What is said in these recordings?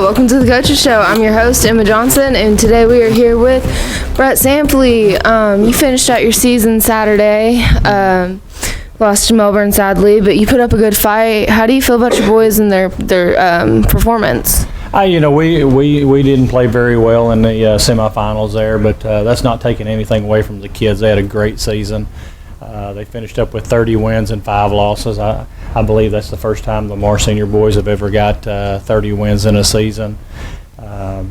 welcome to the Coaches Show. I'm your host, Emma Johnson, and today we are here with Brett Sampley. You finished out your season Saturday, lost to Melbourne sadly, but you put up a good fight. How do you feel about your boys and their performance? We didn't play very well in the semifinals there, but that's not taking anything away from the kids. They had a great season. They finished up with 30 wins and 5 losses. I believe that's the first time the Lamar Senior boys have ever got 30 wins in a season. They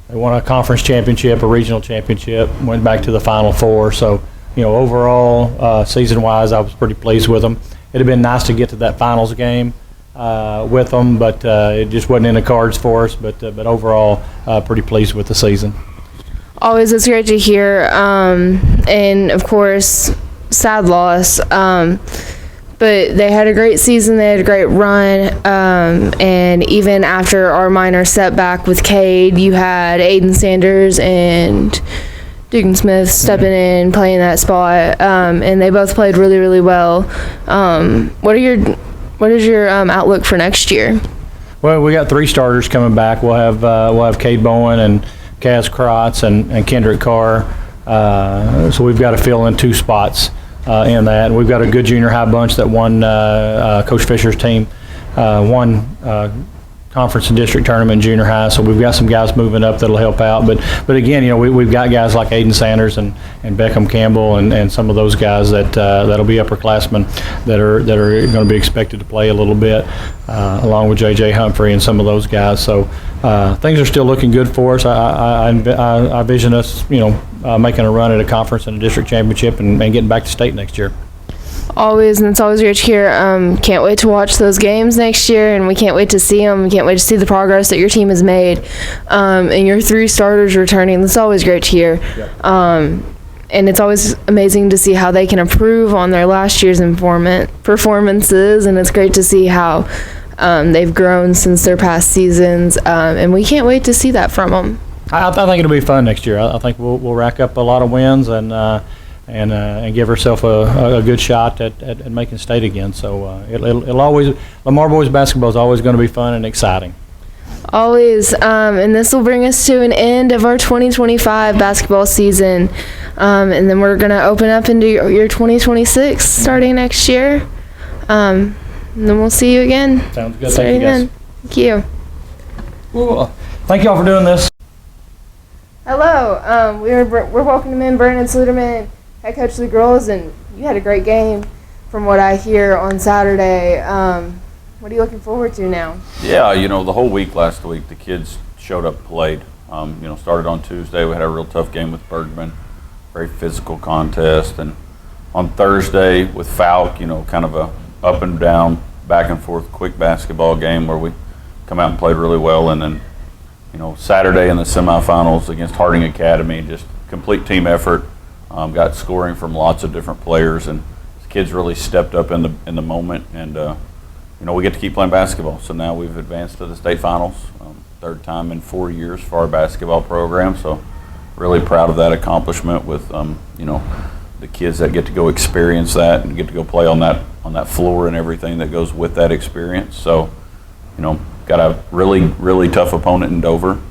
won a conference championship, a regional championship, went back to the Final Four. So, overall, season-wise, I was pretty pleased with them. It'd have been nice to get to that finals game with them, but it just wasn't in the cards for us. But overall, pretty pleased with the season. Always, it's great to hear. And, of course, sad loss. But they had a great season. They had a great run. And even after our minor setback with Cade, you had Aedon Sanders and Dugan Smith stepping in, playing that spot. And they both played really, really well. What is your outlook for next year? Well, we got 3 starters coming back. We'll have Cade Bowen and Kaz Krotz and Kendrick Carr. So we've got to fill in 2 spots in that. And we've got a good junior high bunch that won Coach Fisher's team, won conference and district tournament in junior high. So we've got some guys moving up that'll help out. But again, we've got guys like Aedon Sanders and Beckham Campbell and some of those guys that'll be upperclassmen that are going to be expected to play a little bit, along with J.J. Humphrey and some of those guys. So things are still looking good for us. I vision us, making a run at a conference and a district championship and getting back to state next year. Always, and it's always great to hear. Can't wait to watch those games next year, and we can't wait to see them. We can't wait to see the progress that your team has made, and your 3 starters returning. That's always great to hear. Yep. And it's always amazing to see how they can improve on their last year's performances, and it's great to see how they've grown since their past seasons, and we can't wait to see that from them. I think it'll be fun next year. I think we'll rack up a lot of wins and give ourselves a good shot at making state again. So it'll always, Lamar boys basketball is always going to be fun and exciting. Always, and this will bring us to an end of our 2025 basketball season, and then we're going to open up into your 2026 starting next year, and then we'll see you again. Sounds good. Thank you, guys. Thank you. Cool. Thank you all for doing this. Hello, we're welcoming in Brandon Sluderman, head coach of the girls, and you had a great game from what I hear on Saturday. What are you looking forward to now? Yeah, the whole week last week, the kids showed up and played. Started on Tuesday. We had a real tough game with Bergman, very physical contest. And on Thursday with Falk, kind of a up and down, back and forth, quick basketball game where we come out and played really well. And then, Saturday in the semifinals against Harding Academy, just complete team effort. Got scoring from lots of different players, and the kids really stepped up in the moment. And we get to keep playing basketball. So now we've advanced to the state finals, 3rd time in 4 years for our basketball program. So really proud of that accomplishment with the kids that get to go experience that and get to go play on that floor and everything that goes with that experience. So got a really, really tough opponent in Dover.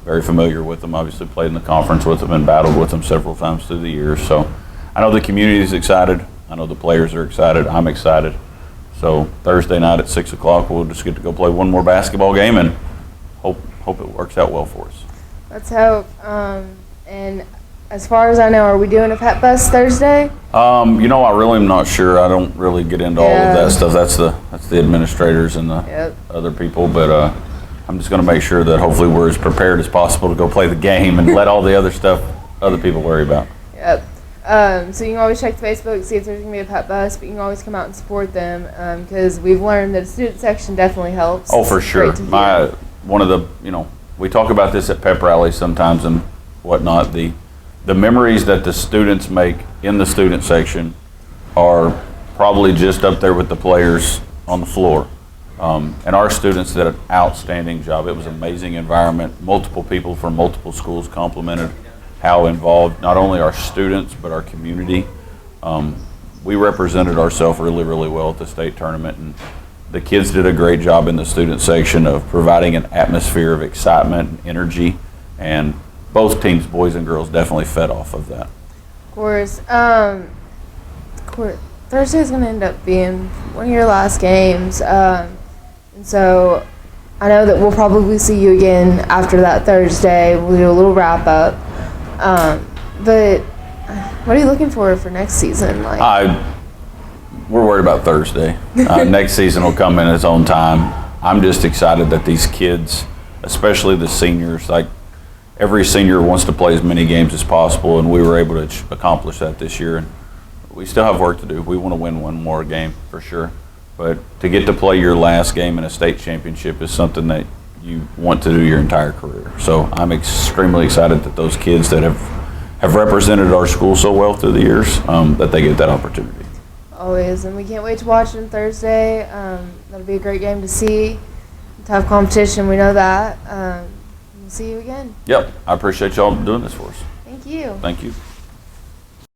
Very familiar with them, obviously played in the conference with them and battled with them several times through the years. So I know the community is excited. I know the players are excited. I'm excited. So Thursday night at 6 o'clock, we'll just get to go play one more basketball game and hope it works out well for us. Let's hope. And as far as I know, are we doing a pep bus Thursday? I really am not sure. I don't really get into all of that stuff. That's the administrators and the other people. But I'm just going to make sure that hopefully we're as prepared as possible to go play the game and let all the other stuff other people worry about. Yep. So you can always check Facebook, see if there's going to be a pep bus, but you can always come out and support them because we've learned that a student section definitely helps. Oh, for sure. We talk about this at pep rallies sometimes and whatnot. The memories that the students make in the student section are probably just up there with the players on the floor. And our students did an outstanding job. It was an amazing environment. Multiple people from multiple schools complimented how involved not only our students but our community. We represented ourselves really, really well at the state tournament, and the kids did a great job in the student section of providing an atmosphere of excitement and energy, and both teams, boys and girls, definitely fed off of that. Of course. Thursday's going to end up being one of your last games. And so I know that we'll probably see you again after that Thursday. We'll do a little wrap up. But what are you looking for next season? We're worried about Thursday. Next season will come in its own time. I'm just excited that these kids, especially the seniors, like every senior wants to play as many games as possible, and we were able to accomplish that this year. And we still have work to do. We want to win one more game for sure. But to get to play your last game in a state championship is something that you want to do your entire career. So I'm extremely excited that those kids that have represented our school so well through the years, that they get that opportunity. Always, and we can't wait to watch it on Thursday. That'll be a great game to see. Tough competition, we know that. We'll see you again. Yep, I appreciate y'all doing this for us. Thank you. Thank you.